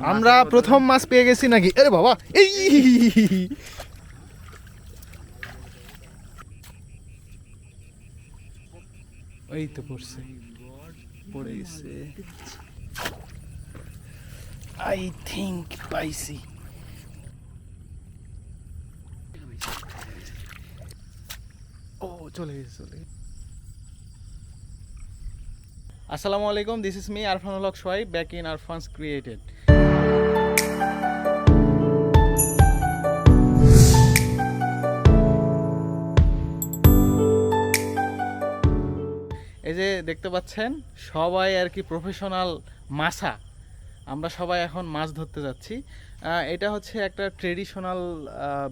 আমরা প্রথম মাছ পেয়ে গেছি নাকি? আরে বাবা, এই এই তো পড়ছে, পড়ে গেছে। আই থিংক পাইছি। ও চলে গেছে, চলে গেছে। আসসালামু আলাইকুম, this is me Arfanul Haque Sohaib, back in Arfan's created. এই যে দেখতে পাচ্ছেন সবাই আর কি প্রফেশনাল মাছা। আমরা সবাই এখন মাছ ধরতে যাচ্ছি। এটা হচ্ছে একটা ট্রেডিশনাল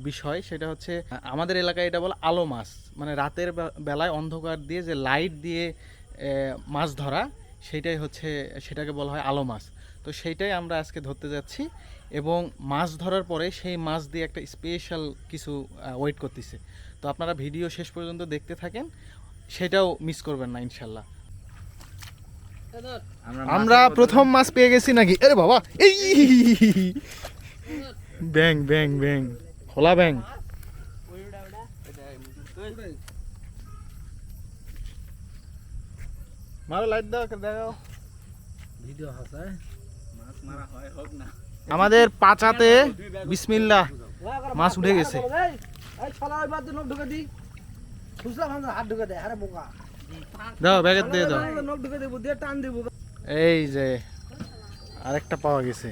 বিষয়, সেটা হচ্ছে আমাদের এলাকায় এটা বলে আলো মাছ, মানে রাতের বেলায় অন্ধকার দিয়ে যে লাইট দিয়ে মাছ ধরা, সেইটাই হচ্ছে, সেটাকে বলা হয় আলো মাছ। তো সেইটাই আমরা আজকে ধরতে যাচ্ছি এবং মাছ ধরার পরে সেই মাছ দিয়ে একটা স্পেশাল কিছু ওয়েট করতেছে। তো আপনারা ভিডিও শেষ পর্যন্ত দেখতে থাকেন, সেটাও মিস করবেন না ইনশাল্লাহ। আমরা প্রথম মাছ পেয়ে গেছি নাকি? আরে বাবা, এই ব্যাং ব্যাং ব্যাং, খোলা ব্যাং। মারো, লাইট দাও, দেখাও ভিডিও হাসায় মাছ মারা হয় হোক না। আমাদের পাচাতে বিসমিল্লাহ মাছ উঠে গেছে। দাও ব্যাগের দিয়ে দাও। এই যে আরেকটা পাওয়া গেছে।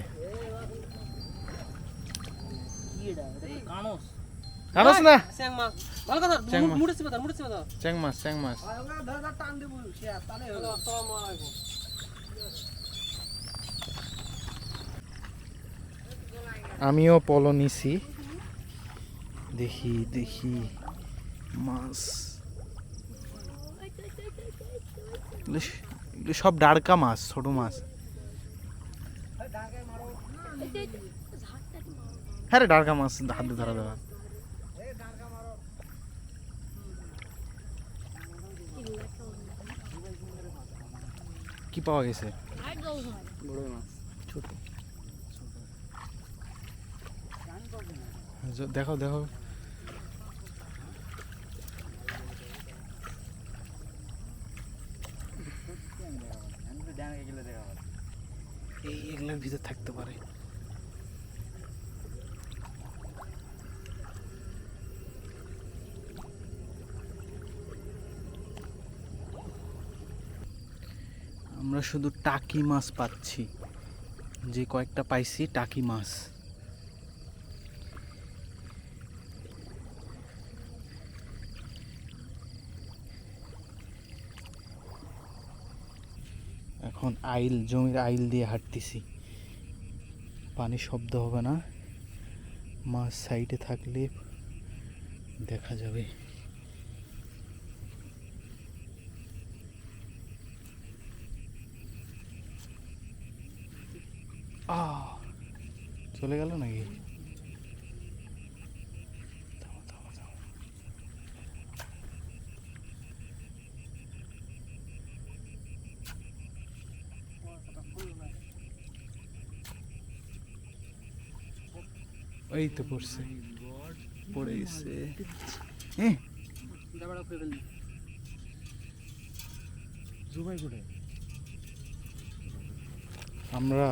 কানস না, চ্যাং মাছ, চ্যাং মাছ। আমিও পলো নিছি, দেখি দেখি মাছ। সব ডাড়কা মাছ, ছোট মাছ। হ্যাঁ রে, ডাড়কা মাছ হাত দিয়ে ধরা দেওয়া। কি পাওয়া গেছে? ছোট, দেখো দেখো। এগুলোর ভিতর থাকতে পারে। আমরা শুধু টাকি মাছ পাচ্ছি, যে কয়েকটা পাইছি টাকি মাছ। এখন আইল, জমির আইল দিয়ে হাঁটতেছি, পানি শব্দ হবে না, মাছ সাইডে থাকলে দেখা যাবে। চলে গেল নাকি? এই তো পড়ছে, পড়ে গেছে। আমরা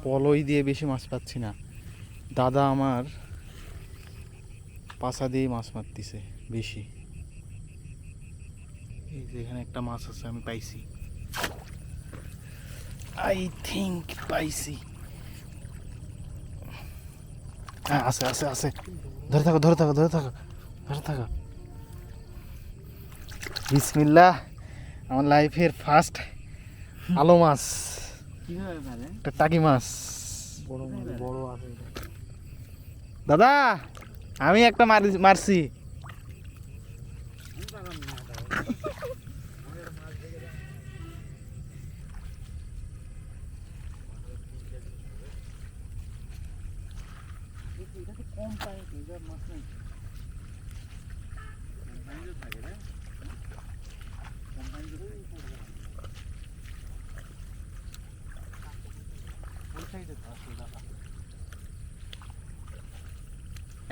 পলই দিয়ে বেশি মাছ পাচ্ছি না, দাদা আমার পাশা দিয়ে মাছ মারতেছে বেশি। এই যে এখানে একটা মাছ আছে, আমি পাইছি, আই থিংক পাইছি। হ্যাঁ আছে আছে আছে, ধরে থাকো ধরে থাকো ধরে থাকো ধরে থাকো। বিসমিল্লাহ, আমার লাইফের ফার্স্ট আলো মাছ, একটা টাকি মাছ। বড় আছে দাদা, আমি একটা মারছি।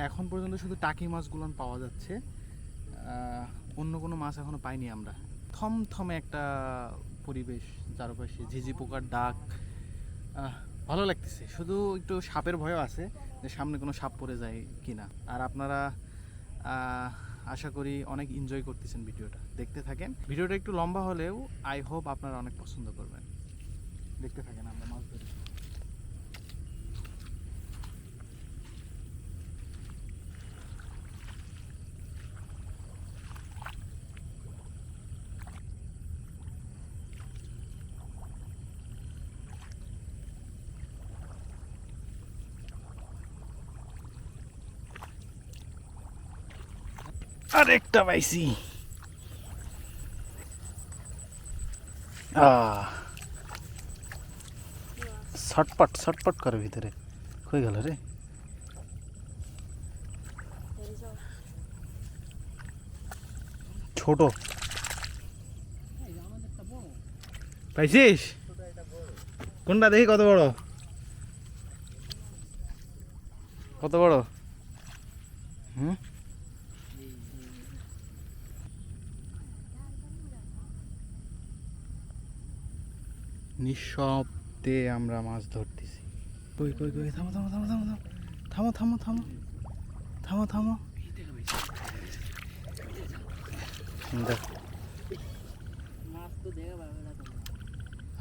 এখন পর্যন্ত শুধু টাকি মাছগুলো পাওয়া যাচ্ছে, অন্য কোনো মাছ এখনো পাইনি আমরা। থমথমে একটা পরিবেশ, চারপাশে ঝিঝি পোকার ডাক, ভালো লাগতেছে। শুধু একটু সাপের ভয়ও আছে যে সামনে কোনো সাপ পড়ে যায় কিনা। আর আপনারা আশা করি অনেক এনজয় করতেছেন ভিডিওটা, দেখতে থাকেন। ভিডিওটা একটু লম্বা হলেও আই হোপ আপনারা অনেক পছন্দ করবেন। দেখতে থাকেন আমরা মাছ ধরি। আরেকটা পাইছি। ছটপট ছটপট করে ভিতরে, কই গেল রে? ছোট পাইছিস? কোনটা দেখি কত বড়, কত বড়? হুম, নিঃশব্দে আমরা মাছ ধরতেছি। কই কই কই, থামো থামো থামো থামো থামো থামো থামো থামো থামো।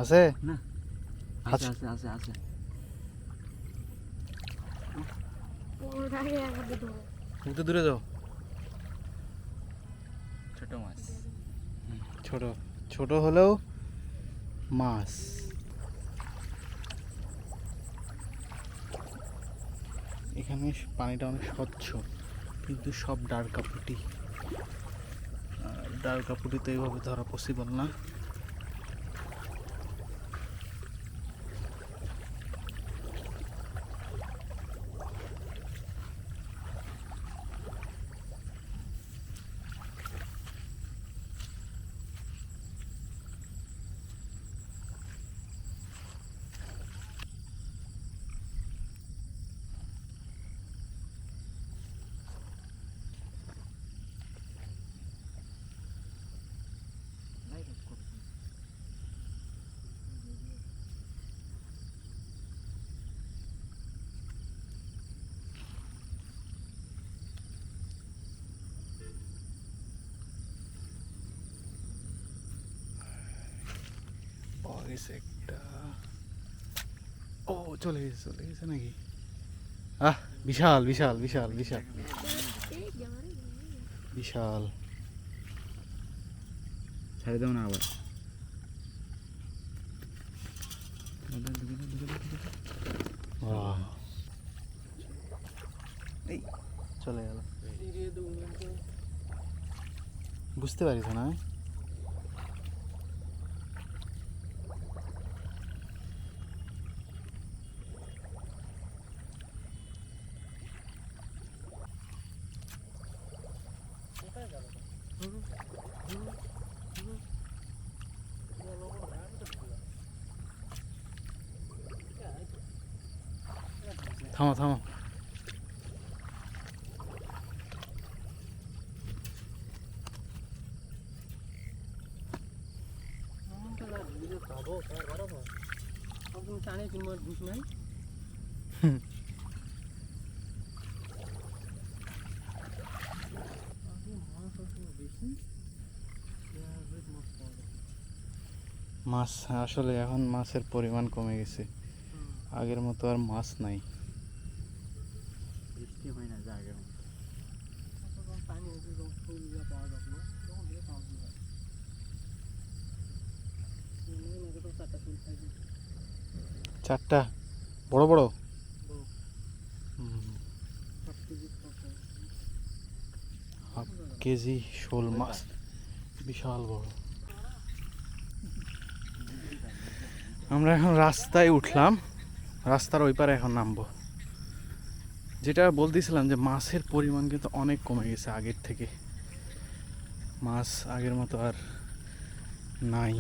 আছে না? আছে আছে আছে আছে। একটু দূরে যাও। ছোট মাছ, ছোট ছোট হলেও মাছ। এখানে পানিটা অনেক স্বচ্ছ, কিন্তু সব ডারকাপুটি। ডারকাপুটি তো এইভাবে ধরা পসিবল না। একটা, ও চলে গেছে নাকি? বিশাল বিশাল বিশাল বিশাল বিশাল। ছেড়ে দাও না আবার। এই চলে গেল, বুঝতে পারিস না? থামো থামো। মাছ আসলে এখন মাছের পরিমাণ কমে গেছে, আগের মতো আর মাছ নাই। বৃষ্টি হয় না যে আগের মতো। চারটা বড় বড় হাফ কেজি শোল মাছ, বিশাল বড়। আমরা এখন রাস্তায় উঠলাম, রাস্তার ওই পারে এখন নামবো। যেটা বলতেছিলাম যে মাছের পরিমাণ কিন্তু অনেক কমে গেছে আগের থেকে, মাছ আগের মতো আর নাই।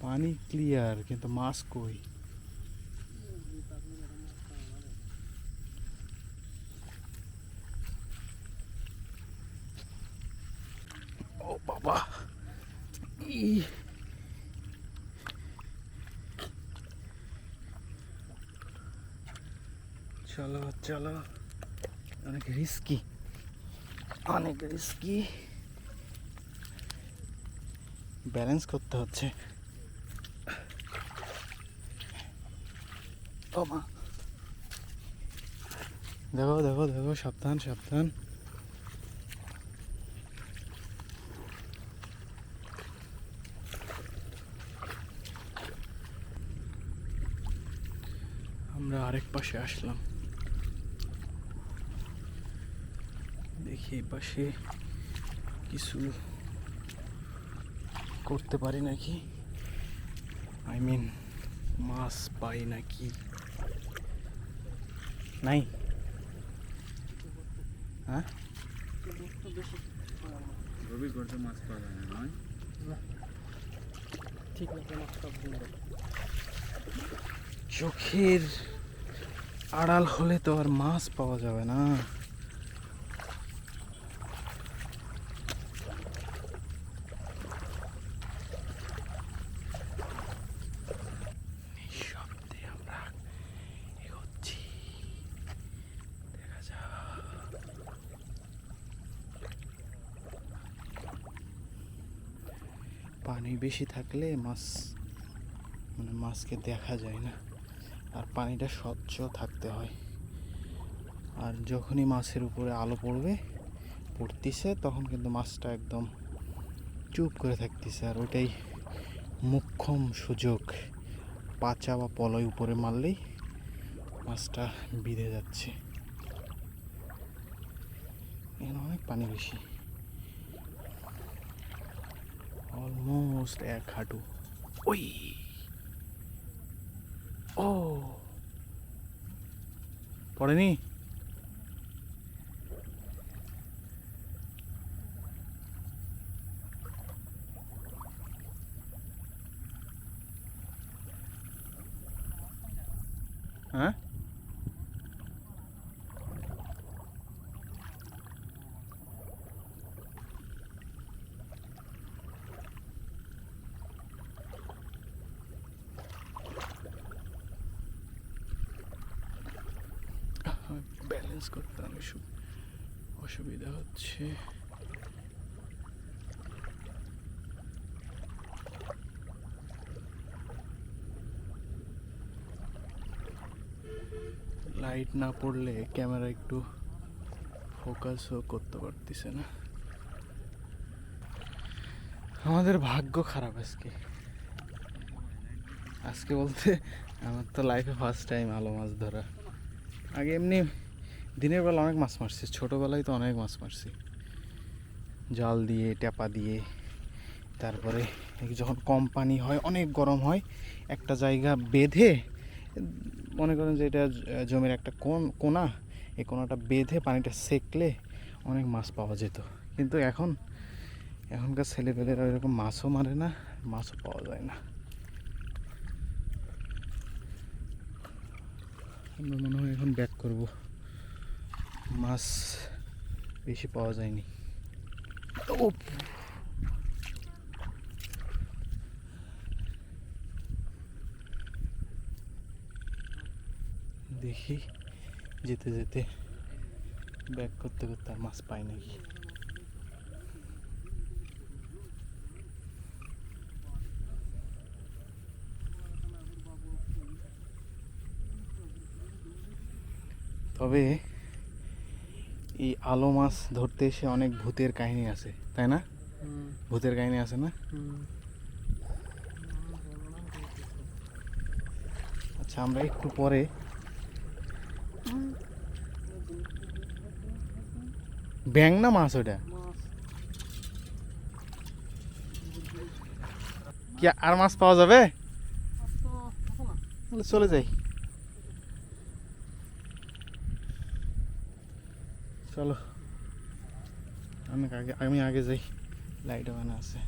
পানি ক্লিয়ার কিন্তু মাছ কই? ও বাবা, ই চলো চলো, অনেক রিস্কি, অনেক রিস্কি, ব্যালেন্স করতে হচ্ছে। ও মা, দেখো দেখো দেখো, সাবধান সাবধান। আমরা আরেক পাশে আসলাম, দেখি এই পাশে কিছু করতে পারি নাকি, আই মিন মাছ পাই নাকি। নাই? হ্যাঁ, রবি করতে মাছ পাওয়া যায় না, নয়? ঠিক মতো মাছ পাবো না। চোখের আড়াল হলে তো আর মাছ পাওয়া যাবে না। নিঃশব্দে আমরা এগোচ্ছি, দেখা যাক। পানি বেশি থাকলে মাছ মানে মাছকে দেখা যায় না, আর পানিটা স্বচ্ছ থাকতে হয়। আর যখনই মাছের উপরে আলো পড়তিছে তখন কিন্তু মাছটা একদম চুপ করে থাকতেছে, আর ওটাই মোক্ষম সুযোগ। পাচা বা পলয় উপরে মারলেই মাছটা বিঁধে যাচ্ছে। এখানে অনেক পানি বেশি, অলমোস্ট 1 হাঁটু। ওই, ও পড়েনি? হ্যাঁ, ব্যালেন্স করতে অনেক অসুবিধা হচ্ছে। লাইট না পড়লে ক্যামেরা একটু ফোকাসও করতে পারতেছে না। আমাদের ভাগ্য খারাপ আজকে। আজকে বলতে আমার তো লাইফে ফার্স্ট টাইম আলো মাছ ধরা। আগে এমনি দিনের বেলা অনেক মাছ মারছি, ছোটোবেলায় তো অনেক মাছ মারছি, জাল দিয়ে টেপা দিয়ে। তারপরে যখন কম পানি হয়, অনেক গরম হয়, একটা জায়গা বেঁধে, মনে করেন যে এটা জমির একটা কোনা, এই কোনাটা বেঁধে পানিটা সেকলে অনেক মাছ পাওয়া যেত। কিন্তু এখনকার ছেলেপেলেরা এরকম মাছও মারে না, মাছও পাওয়া যায় না। আমরা মনে হয় এখন ব্যাক করব, মাছ বেশি পাওয়া যায়নি। ও, দেখি যেতে যেতে ব্যাক করতে করতে আর মাছ পাই নাকি। তবে এই আলো মাছ ধরতে এসে অনেক ভূতের কাহিনী আছে, তাই না? ভূতের কাহিনী আছে না? আচ্ছা, আমরা একটু পরে ব্যাং না মাছ ওটা কি আর মাছ পাওয়া যাবে? চলে যাই, চলো। আমি আগে যাই, লাইট ওখানে আছে।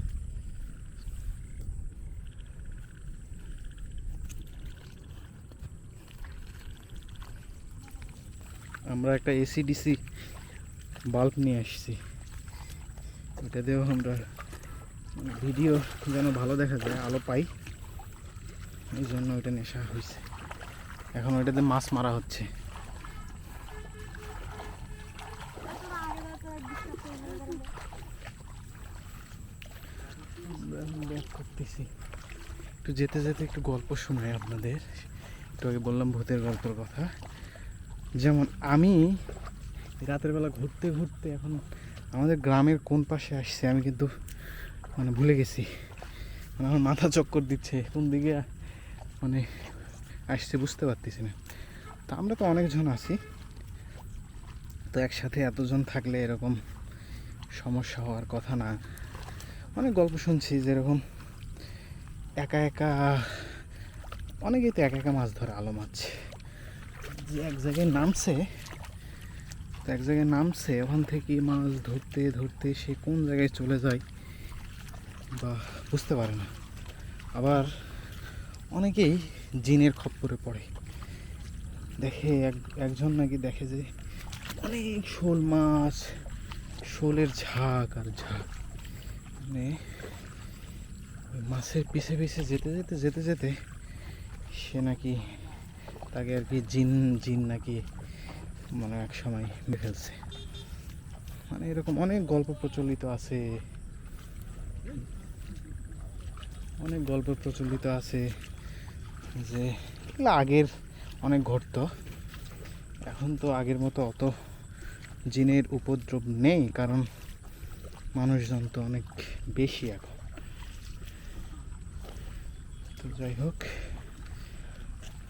আমরা একটা এসিডিসি বাল্ব নিয়ে আসছি, ওটা দিয়েও আমরা ভিডিও যেন ভালো দেখা যায়, আলো পাই, এই জন্য ওইটা নেশা হয়েছে। এখন ওইটাতে মাছ মারা হচ্ছে। আমরা এখন ব্যাক করতেছি। একটু যেতে যেতে একটু গল্প শোনাই আপনাদের। একটু আগে বললাম ভূতের গল্পের কথা। যেমন আমি রাতের বেলা ঘুরতে ঘুরতে এখন আমাদের গ্রামের কোন পাশে আসছে আমি কিন্তু মানে ভুলে গেছি। মানে আমার মাথা চক্কর দিচ্ছে, কোন দিকে মানে আসছে বুঝতে পারতেছি না। তা আমরা তো অনেকজন আছি, তো একসাথে এতজন থাকলে এরকম সমস্যা হওয়ার কথা না। অনেক গল্প শুনছি যেরকম একা একা, অনেকেই তো একা একা মাছ ধরে, আলো মাছ যে এক জায়গায় নামছে, তো এক জায়গায় নামছে ওখান থেকে মাছ ধরতে ধরতে সে কোন জায়গায় চলে যায় বা বুঝতে পারে না। আবার অনেকেই জিনের খপ্পরে পড়ে, দেখে একজন নাকি দেখে যে অনেক শোল মাছ, শোলের ঝাঁক আর ঝাঁক, মানে ওই মাছের পিছে পিছে যেতে যেতে যেতে যেতে সে নাকি তাকে আর কি জিন জিন নাকি মানে এক সময় ফেলছে। মানে এরকম অনেক গল্প প্রচলিত আছে, অনেক গল্প প্রচলিত আছে যে এগুলো আগের অনেক ঘটতো। এখন তো আগের মতো অত জিনের উপদ্রব নেই, কারণ মানুষজন তো অনেক বেশি এখন। তো যাই হোক,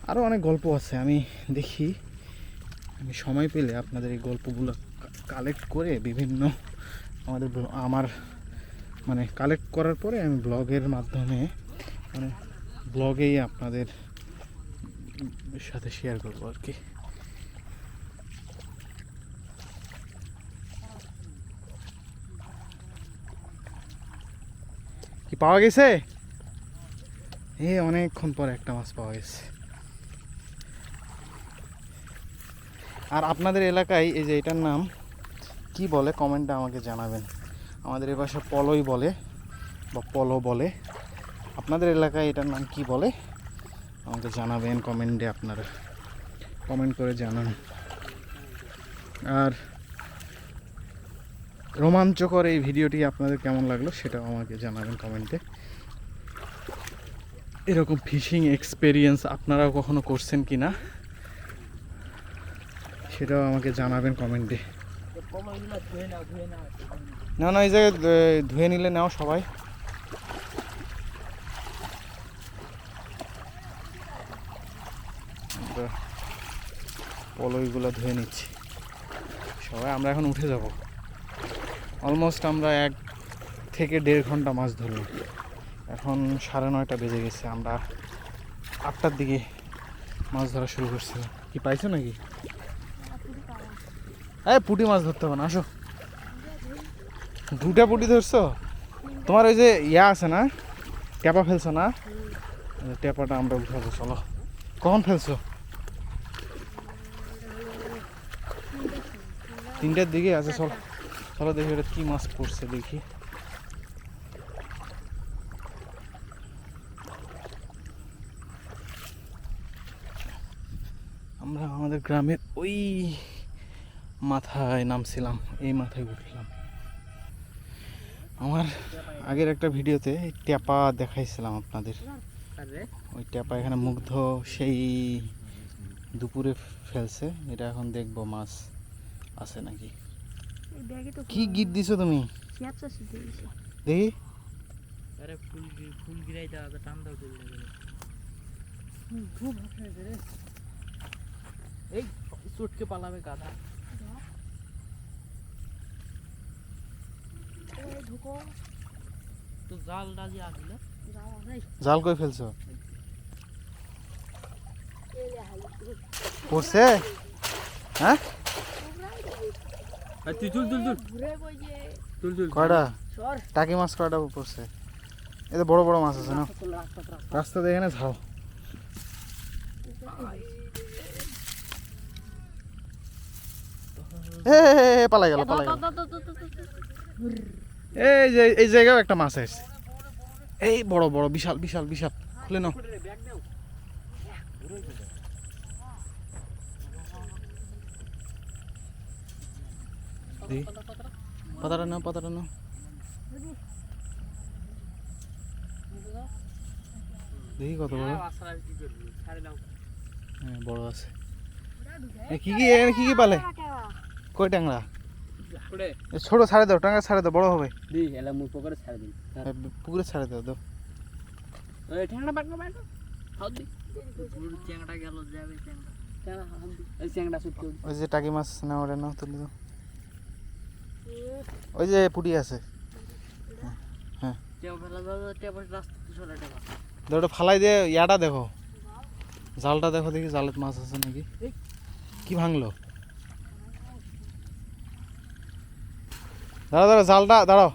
আরও অনেক গল্প আছে, আমি দেখি আমি সময় পেলে আপনাদের এই গল্পগুলো কালেক্ট করে বিভিন্ন আমার মানে কালেক্ট করার পরে আমি ব্লগের মাধ্যমে মানে ব্লগেই আপনাদের সাথে শেয়ার করবো আর কি। কি পাওয়া গেছে? অনেকক্ষণ পর একটা মাছ পাওয়া গেছে। আর আপনাদের এলাকায় এই যে এটার নাম কি বলে কমেন্টে আমাকে জানাবেন। আমাদের এ পাশে পলই বলে বা পলো বলে, আপনাদের এলাকায় এটার নাম কি বলে আমাকে জানাবেন কমেন্টে, আপনারা কমেন্ট করে জানান। আর রোমাঞ্চকর এই ভিডিওটি আপনাদের কেমন লাগলো সেটাও আমাকে জানাবেন কমেন্টে। এরকম ফিশিং এক্সপেরিয়েন্স আপনারাও কখনো করছেন কি না সেটাও আমাকে জানাবেন কমেন্টে। না না, এই জায়গায় ধুয়ে নিলে নাও সবাই। পলইগুলো ধুয়ে নিচ্ছি সবাই, আমরা এখন উঠে যাব। অলমোস্ট আমরা 1 থেকে 1.5 ঘন্টা মাছ ধরলাম। এখন 9:30 বেজে গেছে, আমরা 8টার দিকে মাছ ধরা শুরু করছিলাম। কি পাইছো নাকি? পুঁটি মাছ ধরতে হবে না, আসো। 2টা পুঁটি ধরছো? তোমার ওই যে ইয়া আছে না, টেপা ফেলছো না? টেপাটা আমরা উঠাবো, চলো। কখন ফেলছো? 3টার দিকে আছে, চলো চলো দেখি ওটা কি মাছ পড়ছে দেখি। আমরা আমাদের গ্রামের ওই মাথায় নামছিলাম, এই মাথায় উঠলাম। আমার আগের একটা ভিডিওতে টেপা দেখাইছিলাম আপনাদের, ওই টেপা এখানে মুগ্ধ সেই দুপুরে ফেলছে। এটা এখন দেখবো মাছ আছে নাকি। কি গিট দিছো তুমি? দেখি। এই চটকে পালাবে গাধা। তো জাল ডালি আসলে জাল কই ফেলছো? পড়ছে? হ্যাঁ, তুই তুল তুল তুল তুল তুল কয়টা টাকি মাছ কয়টা পড়ছে? এতে বড় বড় মাছ আছে না, রাস্তা দেখে না ঝাও। পালাই গেল এই জায়গাও একটা মাছ আছে, এই বড় বড় বিশাল বিশাল বিশাল, খুলে নাও। পাতাটা নাও, পাতাটা নাও। দেখি কত বড়। হ্যাঁ বড় আছে। কি কি এখানে কি কি পালে? কই ট্যাংরা? ছোট ছাড়ে দাও, ট্যাংরা ছাড়ে দাও, বড় হবে। পুকুরে ছাড়ে দাও দাও। ওই যে টাকি মাছ না, ওটা নাও, তুলে দাও। ওই যে পুটি আছে, হ্যাঁ ওটা ফালাই দিয়ে। ইয়াটা দেখো, জালটা দেখো, দেখি জালের মাছ আছে নাকি। কি ভাঙলো? দাঁড়াও দাঁড়াও, জালটা দাঁড়াও,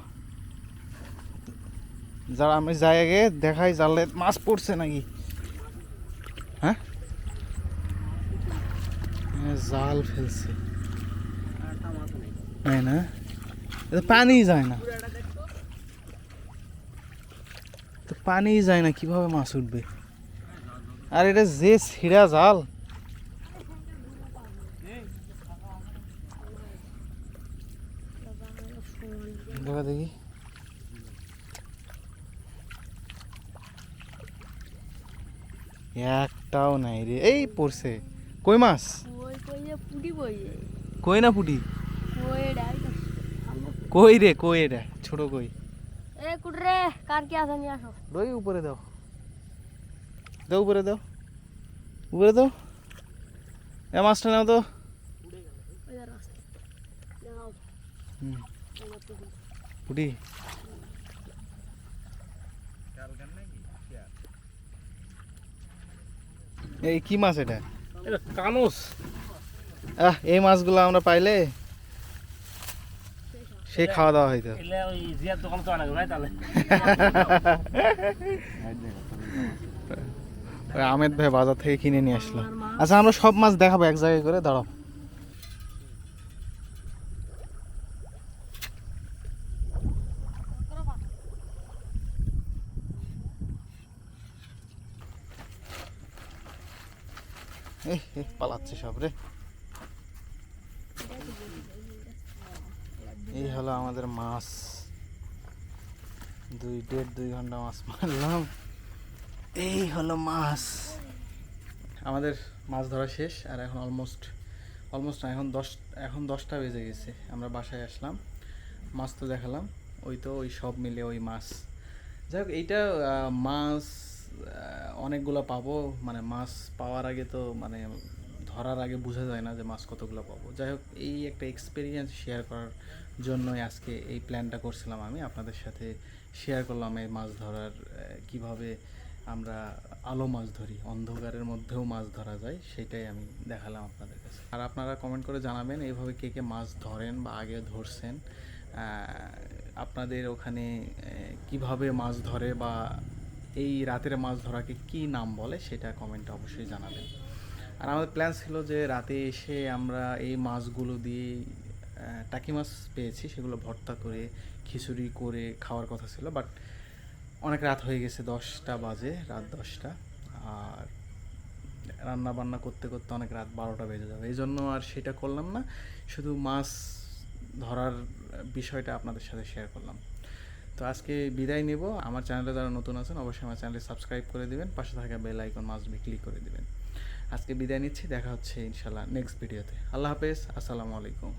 যারা আমি যাই আগে দেখাই জালে মাছ পড়ছে নাকি। হ্যাঁ জাল ফেলছে, না পানি যায় না তো, পানি যায় না, কিভাবে মাছ উঠবে? আর এটা যে ছিঁড়া জাল, দেখা দেখি। একটাও নাই রে, এই পড়ছে। কই মাছ? কই না পুটি? কই রে, কই এটা ছোট কই? ওই উপরে দাও, দাও উপরে দাও, উপরে দাও। এ মাছটা নাও তো। পুটি এই কি মাছ এটা? কানুস। এই মাছগুলো আমরা পাইলে সেই খাওয়া দাওয়া হইতো। ওই আহমেদ ভাই বাজার থেকে কিনে নিয়ে আসলো। আচ্ছা আমরা সব মাছ দেখাবো এক জায়গায় করে, দাঁড়াও। পালাচ্ছে সব রে। এই হলো আমাদের মাছ, 2.5 ঘন্টা মাছ মারলাম। এই হলো মাছ আমাদের। মাছ ধরা শেষ, আর এখন অলমোস্ট না, এখন 10টা বেজে গেছে। আমরা বাসায় আসলাম, মাছ তো দেখালাম, ওই সব মিলে ওই মাছ। যাই হোক, এইটা মাছ অনেকগুলো পাবো, মানে মাছ পাওয়ার আগে তো, মানে ধরার আগে বোঝা যায় না যে মাছ কতগুলো পাবো। যাই হোক, এই একটা এক্সপিরিয়েন্স শেয়ার করার জন্যই আজকে এই প্ল্যানটা করছিলাম। আমি আপনাদের সাথে শেয়ার করলাম এই মাছ ধরার, কিভাবে আমরা আলো মাছ ধরি, অন্ধকারের মধ্যেও মাছ ধরা যায়, সেটাই আমি দেখালাম আপনাদের কাছে। আর আপনারা কমেন্ট করে জানাবেন এইভাবে কে কে মাছ ধরেন বা আগে ধরছেন, আপনাদের ওখানে কিভাবে মাছ ধরে, বা এই রাতের মাছ ধরাকে কি নাম বলে, সেটা কমেন্টে অবশ্যই জানাবেন। আর আমাদের প্ল্যান ছিল যে রাতে এসে আমরা এই মাছগুলো দিয়ে টাকি মাছ পেয়েছি, সেগুলো ভর্তা করে খিচুড়ি করে খাওয়ার কথা ছিল, বাট অনেক রাত হয়ে গেছে, 10টা বাজে, রাত 10টা। আর রান্না বান্না করতে করতে অনেক রাত 12টা বেজে যাবে, এই জন্য আর সেটা করলাম না। শুধু মাছ ধরার বিষয়টা আপনাদের সাথে শেয়ার করলাম। তো আজকে বিদায় নেব। আমার চ্যানেলে যারা নতুন আছেন অবশ্যই আমার চ্যানেলে সাবস্ক্রাইব করে দিবেন, পাশে থাকা bell icon must be click করে দিবেন। আজকে বিদায় নিচ্ছি, দেখা হচ্ছে ইনশাল্লাহ নেক্সট ভিডিওতে। আল্লাহ হাফেজ, আসসালামু আলাইকুম।